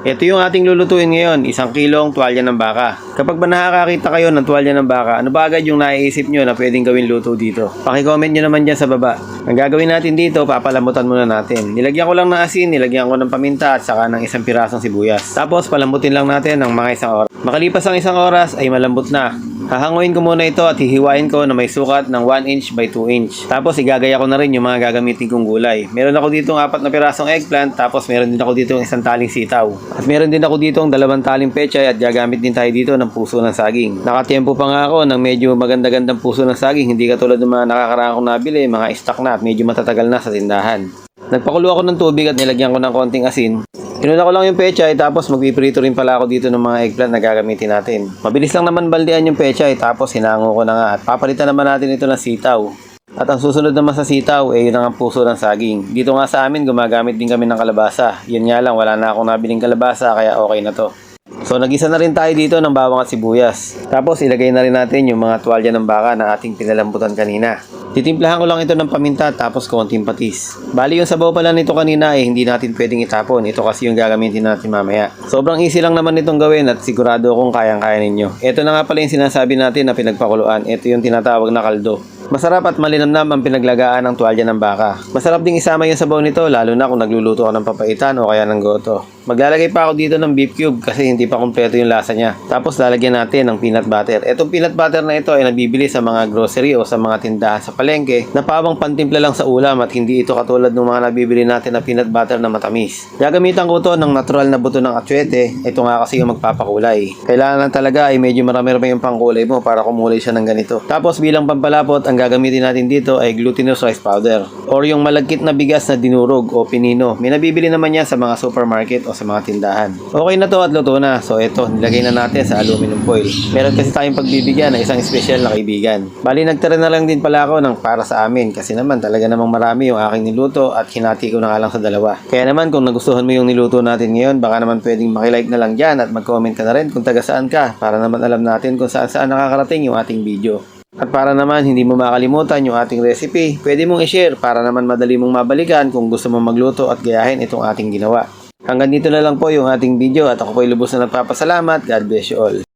Ito yung ating lulutuin ngayon, 1 kilong tuwalya ng baka. Kapag ba nakakakita kayo ng tuwalya ng baka, ano ba agad yung naiisip nyo na pwedeng gawin luto dito? Paki-comment nyo naman dyan sa baba. Ang gagawin natin dito, papalamutan muna natin. Nilagyan ko lang ng asin, nilagyan ko ng paminta at saka ng 1 pirasong sibuyas. Tapos palambutin lang natin ng mga 1 oras. Makalipas ang 1 oras ay malambot na. Hahanguin ko muna ito at hihiwain ko na may sukat ng 1 inch by 2 inch. Tapos igagaya ko na rin yung mga gagamitin kong gulay. Meron ako dito 4 na pirasong eggplant, tapos meron din ako dito 1 taling sitaw. At meron din ako dito 2 taling pechay at gagamit din tayo dito ng puso ng saging. Nakatiempo pa nga ako ng medyo maganda-gandang puso ng saging, hindi katulad ng mga nakakaraang kong nabili, mga stock na at medyo matatagal na sa tindahan. Nagpakulo ako ng tubig at nilagyan ko ng konting asin. Inuna ko lang yung pechay tapos magpiprito rin pala ako dito ng mga eggplant na gagamitin natin. Mabilis lang naman baldean yung pechay tapos hinango ko na nga at papalitan naman natin ito ng sitaw. At ang susunod naman sa sitaw ay yun ang puso ng saging. Dito nga sa amin gumagamit din kami ng kalabasa. Yun nga lang wala na akong nabiling kalabasa kaya okay na to. So nagisa na rin tayo dito ng bawang at sibuyas. Tapos ilagay na rin natin yung mga tuwalya ng baka na ating pinalambutan kanina. Titimplahan ko lang ito ng paminta tapos konting patis. Bali yung sabaw pala nito kanina ay hindi natin pwedeng itapon. Ito kasi yung gagamitin natin mamaya. Sobrang easy lang naman itong gawin at sigurado akong kayang-kaya ninyo. Ito na nga pala yung sinasabi natin na pinagpakuluan. Ito yung tinatawag na kaldo. Masarap at malinamnam ang pinaglagaan ng tuwalya ng baka. Masarap ding isama yung sabaw nito lalo na kung nagluluto ako ng papaitan o kaya ng goto. Maglalagay pa ako dito ng beef cube kasi hindi pa kumpleto yung lasa niya. Tapos lalagyan natin ng peanut butter. Etong peanut butter na ito ay nabibili sa mga grocery o sa mga tindahan sa palengke na pawang pantimpla lang sa ulam at hindi ito katulad ng mga nabibili natin na peanut butter na matamis. Gagamitan ko to ng natural na buto ng atsuete. Ito nga kasi yung magpapakulay. Kailangan lang talaga ay medyo marami-rami yung pangkulay mo para kumulay siya ng ganito. Tapos bilang pampalapot, ang gagamitin natin dito ay glutinous rice powder or yung malagkit na bigas na dinurog o pinino. May nabibili naman yan sa mga supermarket o sa mga tindahan. Okay na to at luto na. So ito, nilagay na natin sa aluminum foil. Meron kasi tayong pagbibigyan ng isang espesyal na kaibigan. Bali nagtira na lang din pala ako ng para sa amin kasi naman talaga namang marami yung aking niluto at hinati ko na nga lang sa dalawa. Kaya naman kung nagustuhan mo yung niluto natin ngayon, baka naman pwedeng makilike na lang dyan at mag-comment ka na rin kung taga saan ka para naman alam natin kung saan nakakarating yung ating video. At para naman hindi mo makalimutan yung ating recipe, pwede mong i-share para naman madali mong mabalikan kung gusto mong magluto at gayahin itong ating ginawa. Hanggang dito na lang po yung ating video at ako po'y lubos na nagpapasalamat. God bless you all.